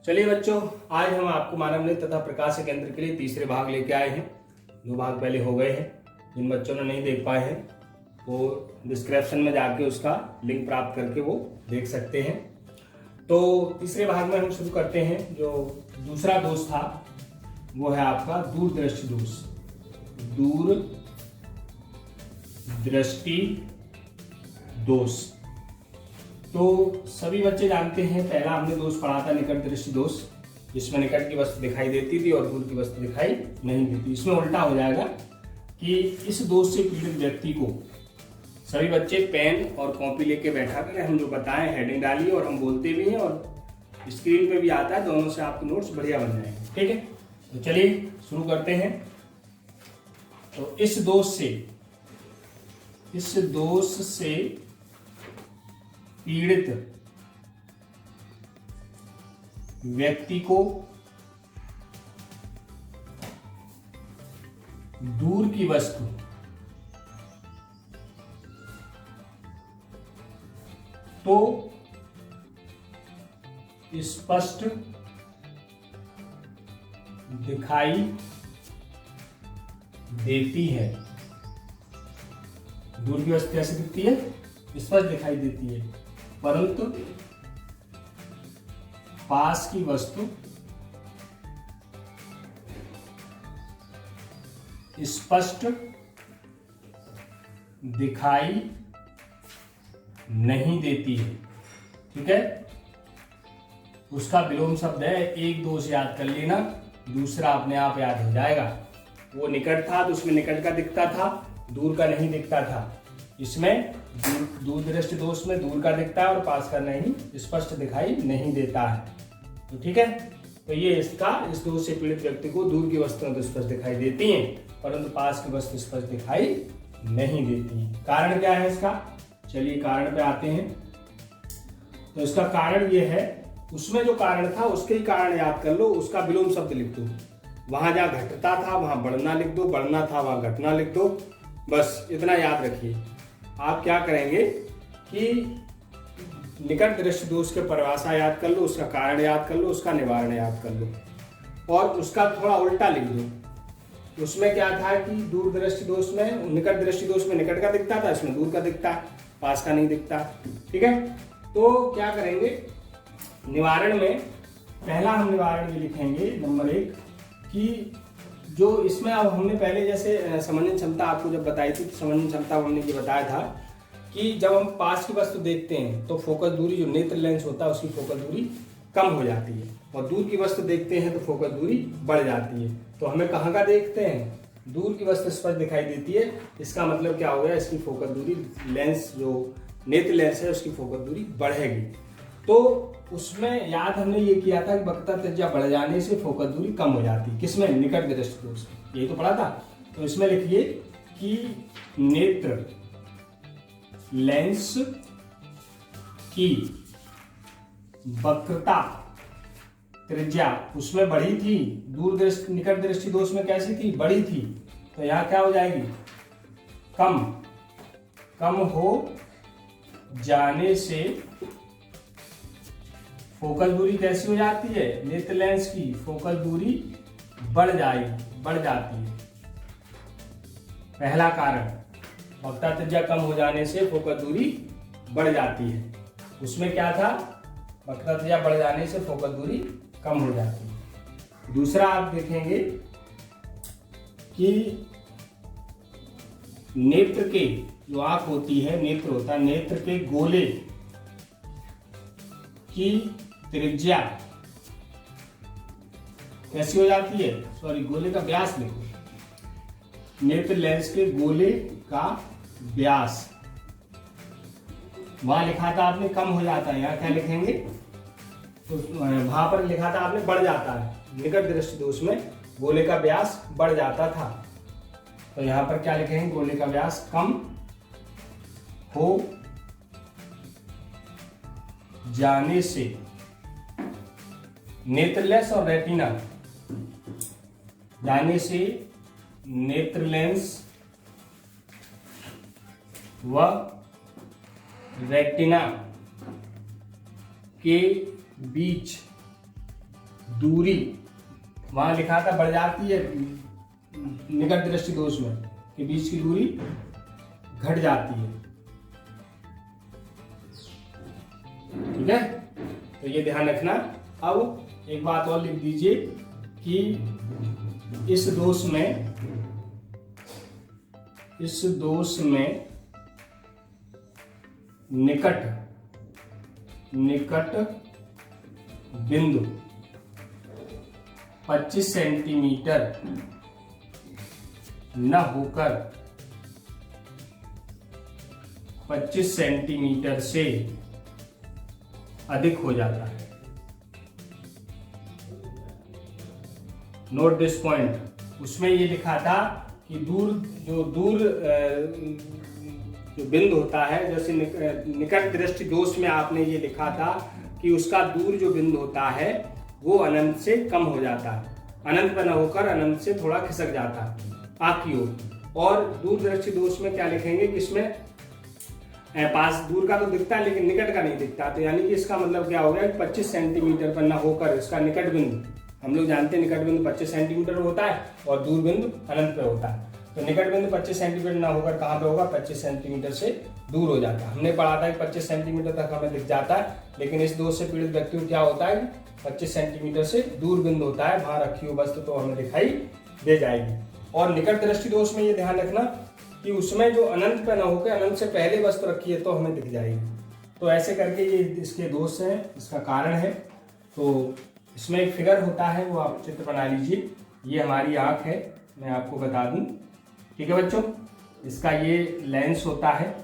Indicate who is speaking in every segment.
Speaker 1: चलिए बच्चों, आज हम आपको मानव नेत्र तथा प्रकाश केंद्र के लिए तीसरे भाग लेके आए हैं। 2 भाग पहले हो गए हैं। जिन बच्चों ने नहीं देख पाए हैं वो डिस्क्रिप्शन में जाके उसका लिंक प्राप्त करके वो देख सकते हैं। तो तीसरे भाग में हम शुरू करते हैं। जो दूसरा दोष था वो है आपका दूरदृष्टि दोष। दूरदृष्टि दोष तो सभी बच्चे जानते हैं, पहला हमने दोष पढ़ा था निकट दृष्टि दोष, जिसमें निकट की वस्तु दिखाई देती थी और दूर की वस्तु दिखाई नहीं देती। इसमें उल्टा हो जाएगा कि इस दोष से पीड़ित व्यक्ति को सभी बच्चे पेन और कॉपी लेके बैठा करें। हम जो बताएं हेडिंग डालिए और हम बोलते भी हैं और स्क्रीन पे भी आता है, दोनों से आपके नोट्स बढ़िया बन जाएंगे। ठीक है, तो चलिए शुरू करते हैं। तो इस दोष से पीड़ित व्यक्ति को दूर की वस्तु तो स्पष्ट दिखाई देती है। दूर की वस्तु कैसे दिखती है? स्पष्ट दिखाई देती है, परंतु पास की वस्तु स्पष्ट दिखाई नहीं देती है। ठीक है, उसका विलोम शब्द है। 1 2 से याद कर लेना, दूसरा अपने आप याद हो जाएगा। वो निकट था तो उसमें निकट का दिखता था, दूर का नहीं दिखता था। इसमें दूरदृष्टि दोष में दूर का दिखता है और पास का नहीं, स्पष्ट दिखाई नहीं देता है। तो ठीक है, तो ये इस दोष से पीड़ित व्यक्ति को दूर की वस्तुएं तो स्पष्ट दिखाई देती हैं, परंतु पास की वस्तु स्पष्ट दिखाई नहीं देती। कारण क्या है इसका? चलिए कारण पे आते हैं। तो इसका कारण ये है, उसमें जो कारण था उसके ही कारण याद कर लो, उसका विलोम शब्द लिख दो। वहां जहां घटता था वहां बढ़ना लिख दो, बढ़ना था वहां घटना लिख दो। बस इतना याद रखिए। आप क्या करेंगे कि निकट दृष्टि दोष के परिभाषा याद कर लो, उसका कारण याद कर लो, उसका निवारण याद कर लो और उसका थोड़ा उल्टा लिख दो। उसमें क्या था कि दूर दृष्टि दोष में, निकट दृष्टि दोष में निकट का दिखता था, इसमें दूर का दिखता है, पास का नहीं दिखता। ठीक है, तो क्या करेंगे निवारण में? पहला हम निवारण ये लिखेंगे नंबर 1 कि जो इसमें अब हमने पहले जैसे समझने क्षमता आपको जब बताई थी, तो समझने क्षमता हमने ये बताया था कि जब हम पास की वस्तु देखते हैं तो फोकस दूरी, जो नेत्र लेंस होता है उसकी फोकस दूरी कम हो जाती है, और दूर की वस्तु देखते हैं तो फोकस दूरी बढ़ जाती है। तो हमें कहाँ का देखते हैं? दूर की वस्तु स्पष्ट दिखाई देती है। इसका मतलब क्या हो गया? इसकी फोकस दूरी, लेंस जो नेत्र लेंस है उसकी फोकस दूरी बढ़ेगी। तो उसमें याद हमने ये किया था कि वक्रता त्रिज्या बढ़ जाने से फोकस दूरी कम हो जाती है। किसमें? निकट दृष्टि दोष में, यही तो पढ़ा था। तो इसमें लिखिए कि नेत्र लेंस की वक्रता त्रिज्या उसमें बढ़ी थी, निकट दृष्टि दोष में कैसी थी? बढ़ी थी। तो यहां क्या हो जाएगी? कम हो जाने से फोकस दूरी कैसी हो जाती है? नेत्र लेंस की फोकस दूरी बढ़ जाती है। पहला कारण, वक्रता त्रिज्या कम हो जाने से फोकस दूरी बढ़ जाती है। उसमें क्या था? वक्रता त्रिज्या बढ़ जाने से फोकस दूरी कम हो जाती है। दूसरा आप देखेंगे कि नेत्र के, जो आंख होती है, नेत्र होता है, नेत्र के गोले की त्रिज्या कैसी हो जाती है? सॉरी, गोले का व्यास लिखो। नेत्र लेंस के गोले का व्यास, वहां लिखा था आपने कम हो जाता है, यहाँ क्या लिखेंगे? तो वहां पर लिखा था आपने बढ़ जाता है। निकट दृष्टि दोष में गोले का व्यास बढ़ जाता था, तो यहाँ पर क्या लिखेंगे? गोले का व्यास कम हो जाने से नेत्र लेंस और रेटिना जाने से नेत्र लेंस व रेटिना के बीच दूरी वहां लिखा था बढ़ जाती है निकट दृष्टि दोष में के बीच की दूरी घट जाती है। ठीक है, तो ये ध्यान रखना। अब एक बात और लिख दीजिए कि इस दोष में निकट बिंदु 25 सेंटीमीटर न होकर 25 सेंटीमीटर से अधिक हो जाता है। Note this point. उसमें ये लिखा था कि दूर जो बिंदु होता है, जैसे निकट दृष्टि दोष में आपने ये लिखा था कि उसका दूर जो बिंदु होता है वो अनंत से कम हो जाता है, अनंत पर न होकर अनंत से थोड़ा खिसक जाता है आँख की ओर। और दूर दृष्टि दोष में क्या लिखेंगे कि इसमें पास दूर का तो दिखता है लेकिन निकट का नहीं दिखता, तो यानी कि इसका मतलब क्या हो गया कि 25 सेंटीमीटर पर न होकर इसका निकट बिंदु, हम लोग जानते हैं निकट बिंदु 25 सेंटीमीटर होता है और दूर बिंदु अनंत पे होता है। तो निकट बिंदु 25 सेंटीमीटर ना होकर कहाँ पे होगा, 25 सेंटीमीटर से दूर हो जाता है। हमने पढ़ा था कि 25 सेंटीमीटर तक हमें दिख जाता है, लेकिन इस दोष से पीड़ित व्यक्ति को क्या होता है, 25 सेंटीमीटर से दूर बिंदु होता है, वहां रखी हुई वस्तु तो हमें दिखाई दे जाएगी। और निकट दृष्टि दोष में ये ध्यान रखना कि उसमें जो अनंत पे ना होकर अनंत से पहले वस्तु रखी है तो हमें दिख जाएगी। तो ऐसे करके ये इसके दोष हैं, इसका कारण है। तो इसमें एक फिगर होता है, वो आप चित्र बना लीजिए। ये हमारी आँख है, मैं आपको बता दूं, ठीक है बच्चों। इसका ये लेंस होता है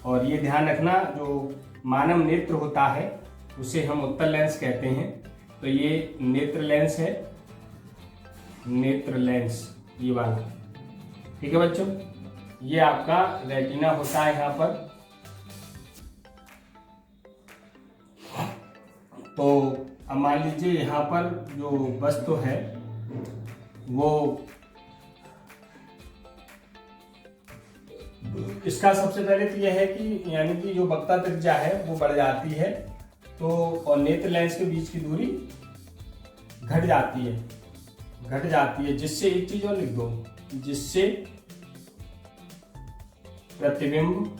Speaker 1: और ये ध्यान रखना जो मानव नेत्र होता है उसे हम उत्तल लेंस कहते हैं। तो ये नेत्र लेंस है, नेत्र लेंस ये वाला, ठीक है बच्चों। ये आपका रेटिना होता है यहाँ पर। तो अब मान लीजिए यहाँ पर जो वस्तु है वो इसका सबसे पहले तो यह है कि यानी कि जो वक्ता त्रिज्या है वो बढ़ जाती है, तो और नेत्र लेंस के बीच की दूरी घट जाती है, जिससे एक चीज और लिख दो, जिससे प्रतिबिंब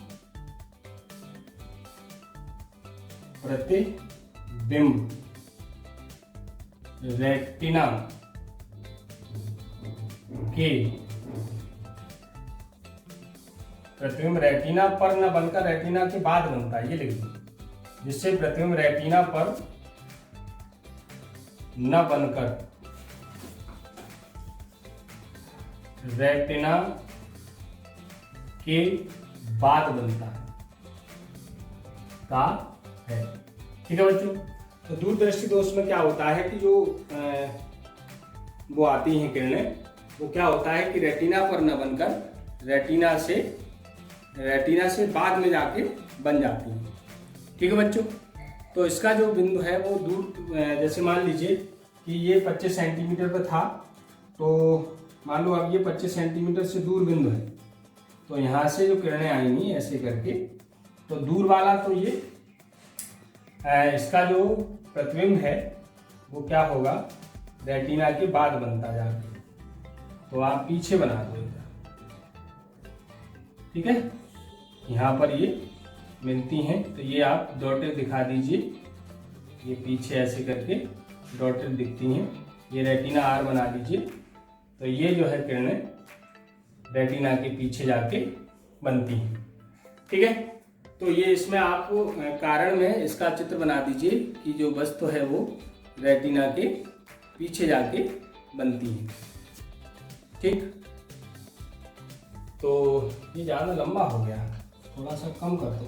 Speaker 1: रेटिना के प्रतिबिंब रेटिना पर न बनकर रेटिना के बाद बनता है, ये लिख दो, जिससे प्रतिबिंब रेटिना पर न बनकर रेटिना के बाद बनता है, ठीक है बच्चों। तो दूरदृष्टि दोष में क्या होता है कि जो वो आती हैं किरणें, वो क्या होता है कि रेटिना पर न बनकर रेटिना से बाद में जाके बन जाती हैं, ठीक है बच्चों। तो इसका जो बिंदु है वो दूर, जैसे मान लीजिए कि ये 25 सेंटीमीटर पर था, तो मान लो अब ये 25 सेंटीमीटर से दूर बिंदु है, तो यहाँ से जो किरणें आएंगी ऐसे करके, तो दूर वाला तो ये इसका जो प्रतिबिंब है वो क्या होगा, रेटिना के बाद बनता जाके, तो आप पीछे बना दो, ठीक है। यहाँ पर ये मिलती हैं, तो ये आप डॉटेड दिखा दीजिए, ये पीछे ऐसे करके डॉटेड दिखती हैं, ये रेटिना आर बना दीजिए। तो ये जो है किरणें रेटिना के पीछे जाके बनती हैं, ठीक है। तो ये इसमें आप कारण में इसका चित्र बना दीजिए कि जो वस्तु है वो रेटिना के पीछे जाके बनती है, ठीक। तो ये ज़्यादा लंबा हो गया, थोड़ा सा कम कर दो।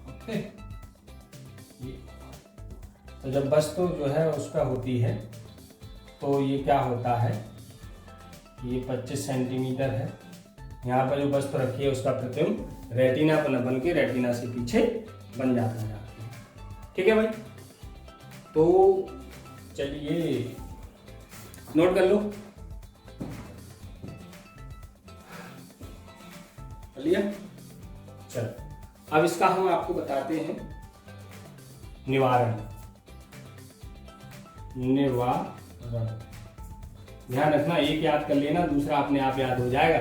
Speaker 1: ओके, तो जब वस्तु जो है उस पर होती है तो ये क्या होता है, ये 25 सेंटीमीटर है, यहाँ पर जो वस्तु रखी है उसका प्रतिबिंब रेटिना पर न बन के रेटिना से पीछे बन जाता है, ठीक है भाई। तो चलिए नोट कर लो। कर लिया। चल अब इसका हम आपको बताते हैं निवारण। ध्यान रखना, एक याद कर लेना, दूसरा अपने आप याद हो जाएगा।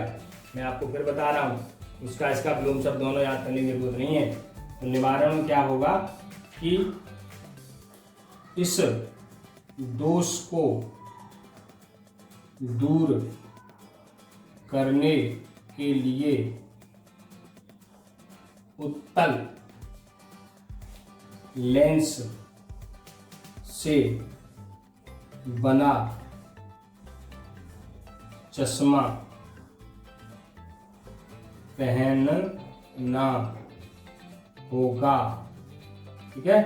Speaker 1: मैं आपको फिर बता रहा हूँ, उसका इसका विलोम शब्द दोनों याद करने की जरूरत नहीं है। तो निवारण में क्या होगा कि इस दोष को दूर करने के लिए उत्तल लेंस से बना चश्मा पहनना होगा। ठीक है,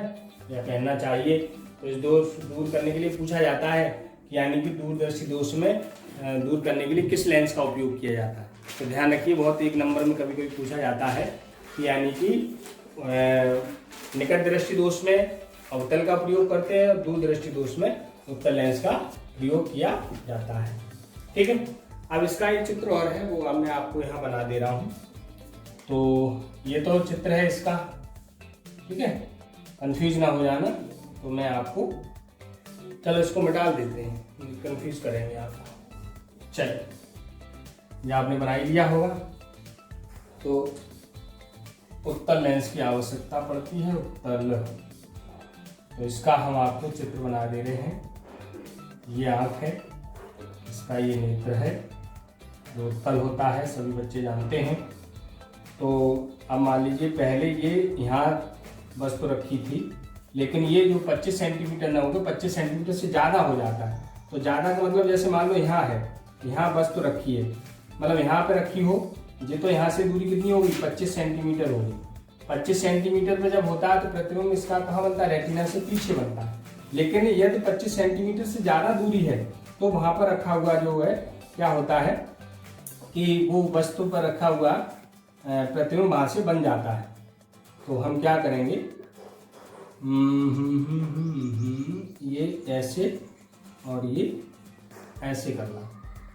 Speaker 1: या पहनना चाहिए। तो इस दोष दूर करने के लिए पूछा जाता है कि यानी कि दूरदर्शी दोष में दूर करने के लिए किस लेंस का उपयोग किया जाता है। तो ध्यान रखिए, बहुत एक नंबर में कभी कभी पूछा जाता है कि यानी कि निकट दृष्टि दोष में अवतल का प्रयोग करते हैं और दूरदृष्टि दोष में उत्तल लेंस का प्रयोग किया जाता है। ठीक है, अब इसका एक चित्र और है, वो अब मैं आपको यहाँ बना दे रहा हूँ। तो ये तो चित्र है इसका, ठीक है, कंफ्यूज ना हो जाना। तो मैं आपको, चलो इसको मिटा देते हैं, कंफ्यूज करेंगे आपको। चलिए, ये आपने बना ही लिया होगा। तो उत्तल लेंस की आवश्यकता पड़ती है, उत्तल। तो इसका हम आपको चित्र बना दे रहे हैं। ये आँख है, इसका ये नेत्र है, जो उत्तल होता है, सभी बच्चे जानते हैं। तो अब मान लीजिए पहले ये यहाँ वस्तु रखी थी, लेकिन ये जो 25 सेंटीमीटर ना होगा, 25 सेंटीमीटर से ज़्यादा हो जाता है। तो ज़्यादा का मतलब जैसे मान लो यहाँ है, यहाँ वस्तु रखी है, मतलब यहाँ पे रखी हो, ये तो यहाँ से दूरी कितनी होगी, 25 सेंटीमीटर होगी। 25 सेंटीमीटर पे जब होता है तो प्रतिबिंब इसका कहाँ बनता है, रेटिना से पीछे बनता है। लेकिन यदि 25 सेंटीमीटर से ज़्यादा दूरी है तो वहाँ पर रखा हुआ जो है क्या होता है कि वो वस्तु पर रखा हुआ प्रतिबिंब वहाँ से बन जाता है। तो हम क्या करेंगे, ये ऐसे और ये ऐसे करना।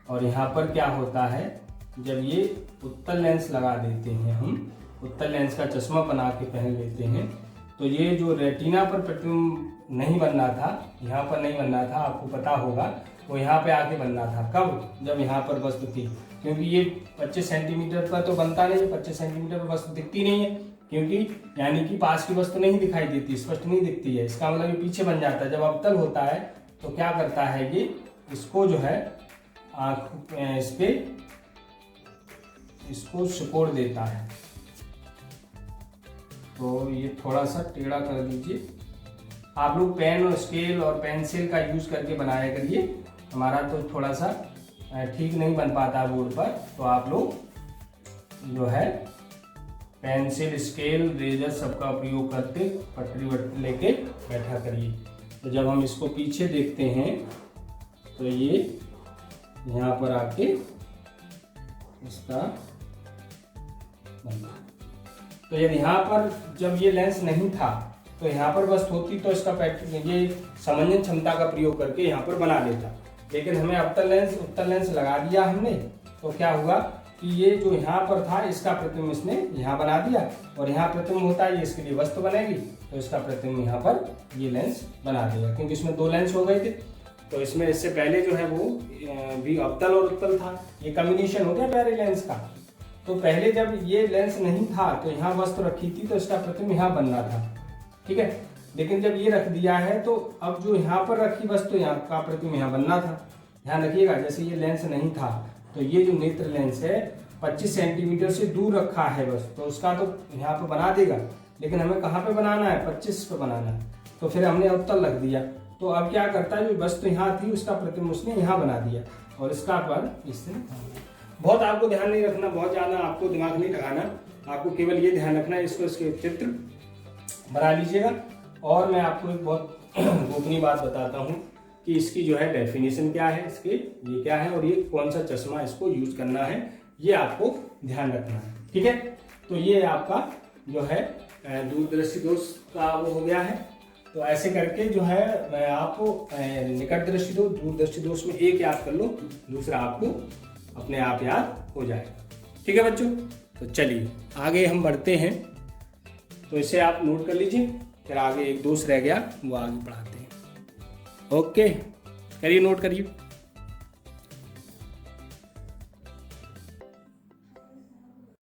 Speaker 1: और यहाँ पर क्या होता है, जब ये उत्तल लेंस लगा देते हैं, हम उत्तल लेंस का चश्मा बना के पहन लेते हैं, तो ये जो रेटिना पर प्रतिबिंब नहीं बनना था, यहाँ पर नहीं बनना था, आपको पता होगा, वो यहाँ पे आके बनना था। कब, जब यहाँ पर वस्तु थी, क्योंकि ये 25 सेंटीमीटर पर तो बनता नहीं है, 25 सेंटीमीटर पर वस्तु दिखती नहीं है, क्योंकि यानी कि पास की वस्तु नहीं दिखाई देती, स्पष्ट नहीं दिखती है। इसका मतलब ये पीछे बन जाता है। जब अवतल होता है तो क्या करता है, ये इसको जो है आँख इस पे इसको सिकोड़ देता है। तो ये थोड़ा सा टेढ़ा कर दीजिए। आप लोग पेन और स्केल और पेंसिल का यूज करके बनाया करिए, हमारा तो थोड़ा सा ठीक नहीं बन पाता बोर्ड पर। तो आप लोग जो है पेंसिल, स्केल, रेजर सबका प्रयोग करते पटरी वटरी लेके बैठा करिए। तो जब हम इसको पीछे देखते हैं तो ये यहाँ पर आके इसका बनता। तो यदि यहाँ पर जब ये लेंस नहीं था तो यहाँ पर वस्तु होती तो इसका ये समंजन क्षमता का प्रयोग करके यहाँ पर बना देता। लेकिन हमें उत्तल लेंस लगा दिया हमने, तो क्या हुआ कि ये जो यहाँ पर था इसका प्रतिबिंब इसने यहाँ बना दिया, और यहाँ प्रतिबिंब होता है, ये इसके लिए वस्तु बनेगी, तो इसका प्रतिबिंब यहाँ पर ये लेंस बना देगा, क्योंकि इसमें दो लेंस हो गए थे। तो इसमें इससे पहले जो है वो भी अवतल और उत्तल था, ये कॉम्बिनेशन हो गया पहले लेंस का। तो पहले जब ये लेंस नहीं था तो यहाँ वस्तु रखी थी तो इसका प्रतिबिंब यहाँ बनना था, ठीक है। लेकिन जब ये रख दिया है तो अब जो यहाँ पर रखी वस्तु यहाँ का प्रतिबिंब यहाँ बनना था। ध्यान रखिएगा, जैसे ये लेंस नहीं था तो ये जो नेत्र लेंस है 25 सेंटीमीटर से दूर रखा है बस, तो उसका तो यहाँ पे बना देगा, लेकिन हमें कहाँ पे बनाना है, 25 पे बनाना है। तो फिर हमने अवतल रख दिया, तो अब क्या करता है, जो वस्तु यहाँ थी उसका प्रतिबिंब उसने यहाँ बना दिया, और इसका पर इससे बहुत आपको ध्यान नहीं रखना, बहुत ज़्यादा आपको दिमाग नहीं लगाना, आपको केवल ये ध्यान रखना है, इसको इसके चित्र बना लीजिएगा। और मैं आपको एक बहुत गोपनीय बात बताता हूँ कि इसकी जो है डेफिनेशन क्या है, इसके ये क्या है और ये कौन सा चश्मा इसको यूज करना है, ये आपको ध्यान रखना है, ठीक है। तो ये आपका जो है दूरदृष्टि दोष का वो हो गया है। तो ऐसे करके जो है मैं आपको निकट दृष्टि दोष, दूरदृष्टि दोष में एक याद कर लो, दूसरा आपको अपने आप याद हो जाएगा, ठीक है बच्चों। तो चलिए आगे हम बढ़ते हैं। तो इसे आप नोट कर लीजिए, फिर आगे एक दोस्त रह गया वो आगे पढ़ाते हैं। ओके, करिए, नोट करिए।